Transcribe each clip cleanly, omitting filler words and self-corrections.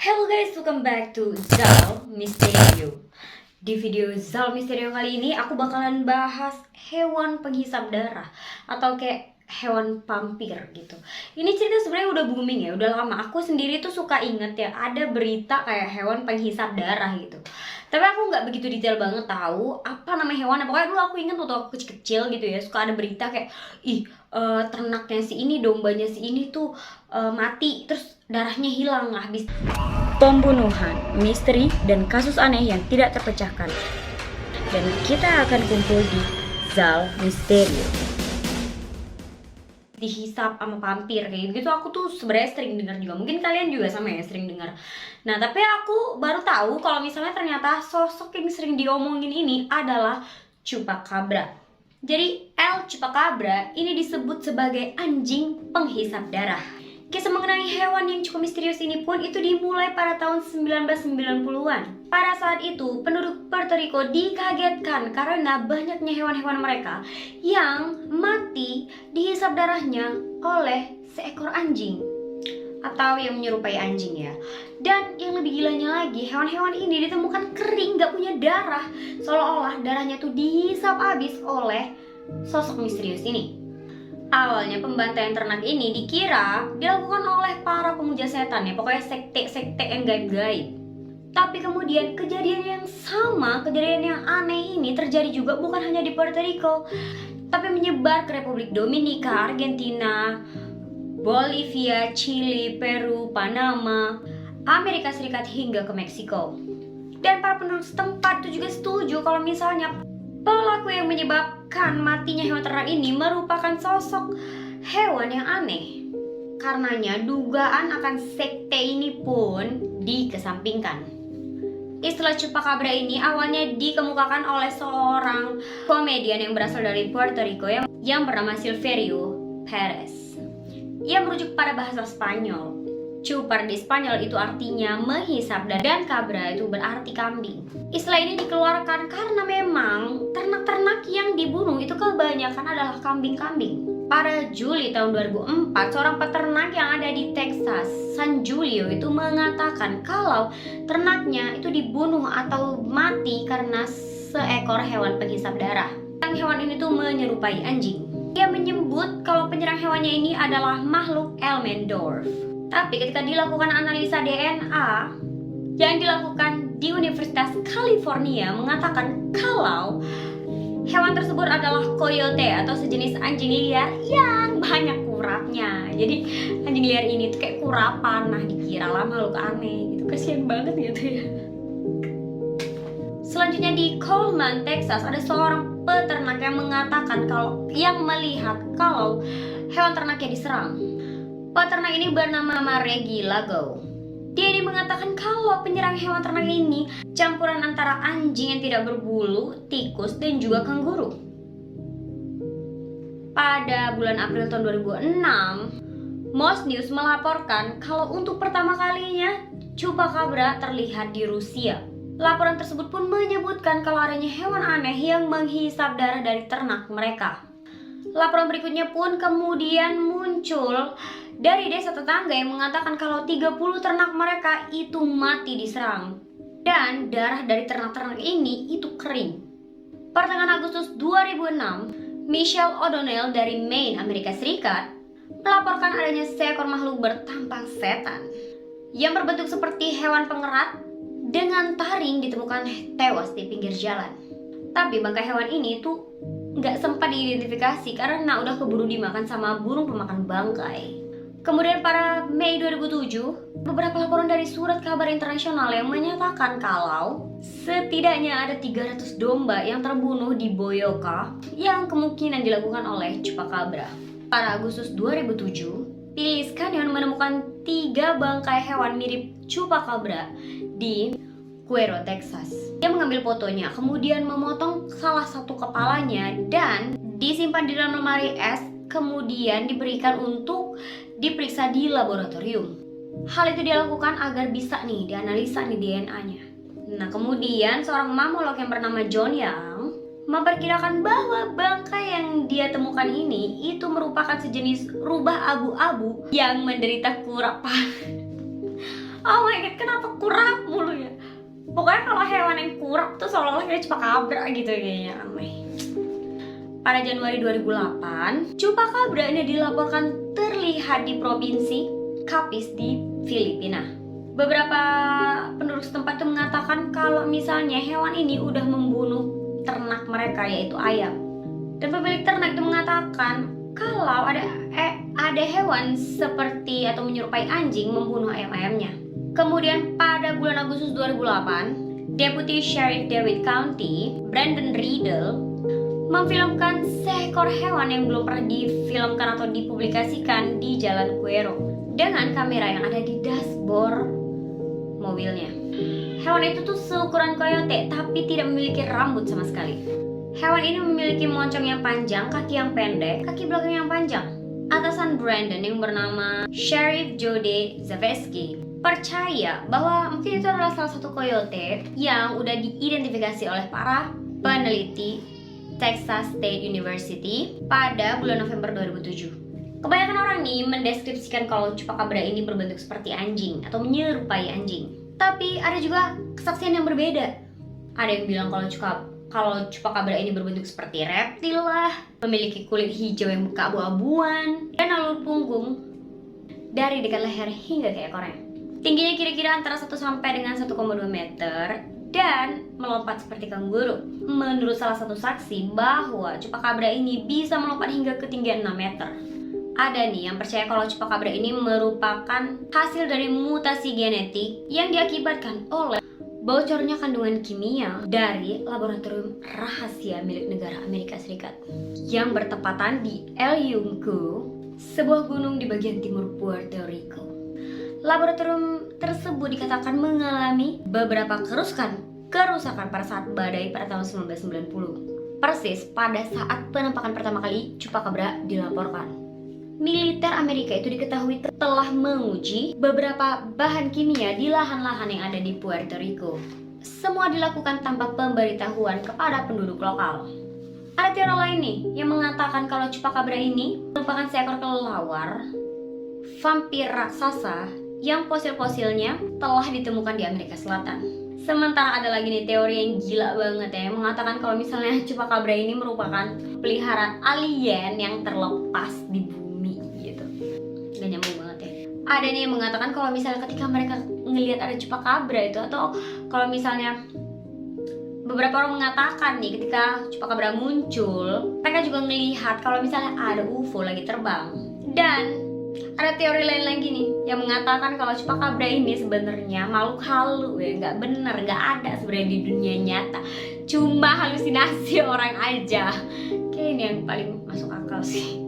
Hello guys, welcome back to Zal Misterio. Di video Zal Misterio kali ini aku bakalan bahas hewan penghisap darah atau kayak hewan vampir gitu. Ini cerita sebenarnya udah booming ya, udah lama. Aku sendiri tuh suka inget ya ada berita kayak hewan penghisap darah gitu. Tapi aku nggak begitu detail banget tahu apa nama hewannya. Pokoknya dulu aku inget waktu aku kecil-kecil gitu ya, suka ada berita kayak ternaknya si ini, dombanya si ini tuh mati terus darahnya hilang habis. Pembunuhan, misteri, dan kasus aneh yang tidak terpecahkan. Dan kita akan kumpul di Zal Misterio. Dihisap sama vampir kayak gitu aku tuh sebenarnya sering dengar juga. Mungkin kalian juga sama ya sering dengar. Nah, tapi aku baru tahu kalau misalnya ternyata sosok yang sering diomongin ini adalah Chupacabra. Jadi El Chupacabra ini disebut sebagai anjing penghisap darah. Kisah mengenai hewan yang cukup misterius ini pun itu dimulai pada tahun 1990-an. Pada saat itu, penduduk Puerto Rico dikagetkan karena banyaknya hewan-hewan mereka yang mati dihisap darahnya oleh seekor anjing atau yang menyerupai anjing ya. Dan yang lebih gilanya lagi, hewan-hewan ini ditemukan kering, gak punya darah, seolah-olah darahnya tuh dihisap habis oleh sosok misterius ini. Awalnya pembantaian ternak ini dikira dilakukan oleh para pemuja setan ya, pokoknya sekte-sekte yang gaib-gaib. Tapi kemudian kejadian yang sama, kejadian yang aneh ini terjadi juga bukan hanya di Puerto Rico, tapi menyebar ke Republik Dominika, Argentina, Bolivia, Chili, Peru, Panama, Amerika Serikat hingga ke Meksiko. Dan para penduduk setempat itu juga setuju kalau misalnya pelaku yang menyebabkan matinya hewan ternak ini merupakan sosok hewan yang aneh. Karenanya dugaan akan sekte ini pun dikesampingkan. Istilah Chupacabra ini awalnya dikemukakan oleh seorang komedian yang berasal dari Puerto Rico yang bernama Silverio Perez. Ia merujuk pada bahasa Spanyol. Chupar di Spanyol itu artinya menghisap dan cabra itu berarti kambing. Istilah ini dikeluarkan karena memang ternak-ternak yang dibunuh itu kebanyakan adalah kambing-kambing. Pada Juli tahun 2004, seorang peternak yang ada di Texas, San Julio itu mengatakan kalau ternaknya itu dibunuh atau mati karena seekor hewan penghisap darah. Hewan ini tuh menyerupai anjing. Ia menyebut kalau penyerang hewannya ini adalah makhluk Elmendorf. Tapi ketika dilakukan analisa DNA yang dilakukan di Universitas California mengatakan kalau hewan tersebut adalah coyote atau sejenis anjing liar yang banyak kurapnya. Jadi anjing liar ini tuh kayak kurapan, nah dikiralah makhluk aneh gitu. Kasian banget gitu ya. Selanjutnya di Coleman, Texas ada seorang peternak yang mengatakan yang melihat kalau hewan ternaknya diserang. Peternak ini bernama Reggie Lago. Dia ini mengatakan kalau penyerang hewan ternak ini campuran antara anjing yang tidak berbulu, tikus, dan juga kanguru. Pada bulan April tahun 2006, Moss News melaporkan kalau untuk pertama kalinya Chupacabra terlihat di Rusia. Laporan tersebut pun menyebutkan kalau adanya hewan aneh yang menghisap darah dari ternak mereka. Laporan berikutnya pun kemudian muncul dari desa tetangga yang mengatakan kalau 30 ternak mereka itu mati diserang. Dan darah dari ternak-ternak ini itu kering. Pertengahan Agustus 2006, Michelle O'Donnell dari Maine, Amerika Serikat melaporkan adanya seekor makhluk bertampang setan yang berbentuk seperti hewan pengerat dengan taring ditemukan tewas di pinggir jalan. Tapi bangkai hewan ini tuh nggak sempat diidentifikasi karena udah keburu dimakan sama burung pemakan bangkai. Kemudian pada Mei 2007, beberapa laporan dari surat kabar internasional yang menyatakan kalau setidaknya ada 300 domba yang terbunuh di Boyolka yang kemungkinan dilakukan oleh Chupacabra. Pada Agustus 2007, Phyllis Canyon menemukan 3 bangkai hewan mirip Chupacabra di Cuero, Texas. Dia mengambil fotonya, kemudian memotong salah satu kepalanya dan disimpan di dalam lemari es, kemudian diberikan untuk diperiksa di laboratorium. Hal itu dilakukan agar bisa dianalisa DNA-nya. Nah, kemudian seorang mamolog yang bernama John Young memperkirakan bahwa bangkai yang dia temukan ini itu merupakan sejenis rubah abu-abu yang menderita kurapan. Oh my god, kenapa kurap mulu ya? Pokoknya kalau hewan yang kurap tuh seolah-olah kayak chupacabra gitu, kayaknya aneh. Pada Januari 2008, chupacabra ini dilaporkan terlihat di provinsi Capiz di Filipina. Beberapa penduduk setempat itu mengatakan kalau misalnya hewan ini udah membunuh ternak mereka, yaitu ayam. Dan pemilik ternak itu mengatakan kalau ada hewan seperti atau menyerupai anjing membunuh ayam-ayamnya. Kemudian pada bulan Agustus 2008, Deputy Sheriff David County, Brandon Riddle, memfilmkan seekor hewan yang belum pernah difilmkan atau dipublikasikan di Jalan Cuero dengan kamera yang ada di dashboard mobilnya. Hewan itu tuh seukuran coyote tapi tidak memiliki rambut sama sekali. Hewan ini memiliki moncong yang panjang, kaki yang pendek, kaki belakang yang panjang. Atasan Brandon yang bernama Sheriff Jode Zaveski percaya bahwa mungkin itu adalah salah satu coyote yang udah diidentifikasi oleh para peneliti Texas State University pada bulan November 2007. Kebanyakan orang nih mendeskripsikan kalau chupacabra ini berbentuk seperti anjing atau menyerupai anjing. Tapi ada juga kesaksian yang berbeda. Ada yang bilang kalau chupacabra ini berbentuk seperti reptil lah, memiliki kulit hijau yang keabu-abuan, dan alur punggung dari dekat leher hingga ke ekornya. Tingginya kira-kira antara 1 sampai dengan 1,2 meter dan melompat seperti kanguru. Menurut salah satu saksi bahwa chupacabra ini bisa melompat hingga ketinggian 6 meter. Ada nih yang percaya kalau chupacabra ini merupakan hasil dari mutasi genetik yang diakibatkan oleh bocornya kandungan kimia dari laboratorium rahasia milik negara Amerika Serikat yang bertepatan di El Yunque, sebuah gunung di bagian timur Puerto Rico. Laboratorium tersebut dikatakan mengalami beberapa kerusakan pada saat badai pada tahun 1990. Persis pada saat penampakan pertama kali chupacabra dilaporkan. Militer Amerika itu diketahui telah menguji beberapa bahan kimia di lahan-lahan yang ada di Puerto Rico. Semua dilakukan tanpa pemberitahuan kepada penduduk lokal. Ada teori lain nih yang mengatakan kalau chupacabra ini merupakan seekor kelelawar vampir raksasa yang fosil-fosilnya telah ditemukan di Amerika Selatan. Sementara ada lagi nih teori yang gila banget ya, yang mengatakan kalau misalnya chupacabra ini merupakan peliharaan alien yang terlepas di bumi gitu. Gak nyambung banget ya. Ada nih yang mengatakan kalau misalnya ketika mereka ngelihat ada chupacabra itu, atau kalau misalnya beberapa orang mengatakan nih ketika chupacabra muncul, mereka juga melihat kalau misalnya ada UFO lagi terbang. Dan ada teori lain lagi nih yang mengatakan kalau chupacabra ini sebenarnya makhluk halu ya, nggak bener, nggak ada sebenarnya di dunia nyata, cuma halusinasi orang aja. Kayak ini yang paling masuk akal sih.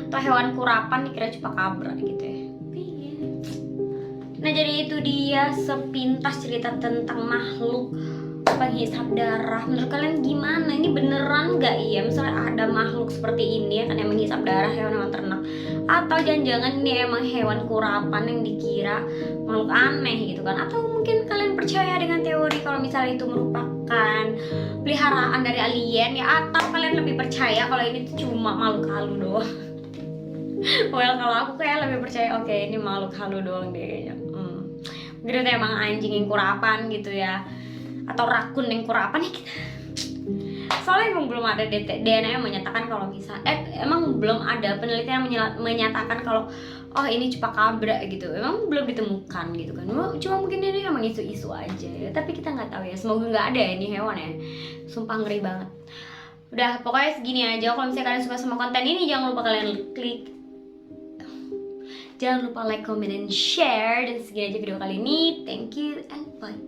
Atau hewan kurapan dikira chupacabra gitu ya. Nah jadi itu dia sepintas cerita tentang makhluk penghisap darah. Menurut kalian gimana? Ini beneran nggak iya? Misalnya ada makhluk seperti ini ya kan yang menghisap darah, hewan-hewan ternak, atau jangan-jangan ini emang hewan kurapan yang dikira makhluk aneh gitu kan? Atau mungkin kalian percaya dengan teori kalau misalnya itu merupakan peliharaan dari alien ya? Atau kalian lebih percaya kalau ini tuh cuma makhluk halu doang? Well, kalau aku kayak lebih percaya oke, ini makhluk halu doang deh kayaknya. Mungkin itu emang anjing yang kurapan gitu ya, atau rakun yang kurapan ya kita. Soalnya emang belum ada DNA yang menyatakan kalau emang belum ada penelitian yang menyatakan kalau oh ini chupacabra gitu. Emang belum ditemukan gitu kan. Cuma mungkin ini emang isu-isu aja ya. Tapi kita nggak tahu ya. Semoga nggak ada ya ini hewan ya. Sumpah ngeri banget. Udah pokoknya segini aja. Kalau misalnya kalian suka sama konten ini, jangan lupa kalian Jangan lupa like, comment, dan share. Dan segini aja video kali ini. Thank you and bye.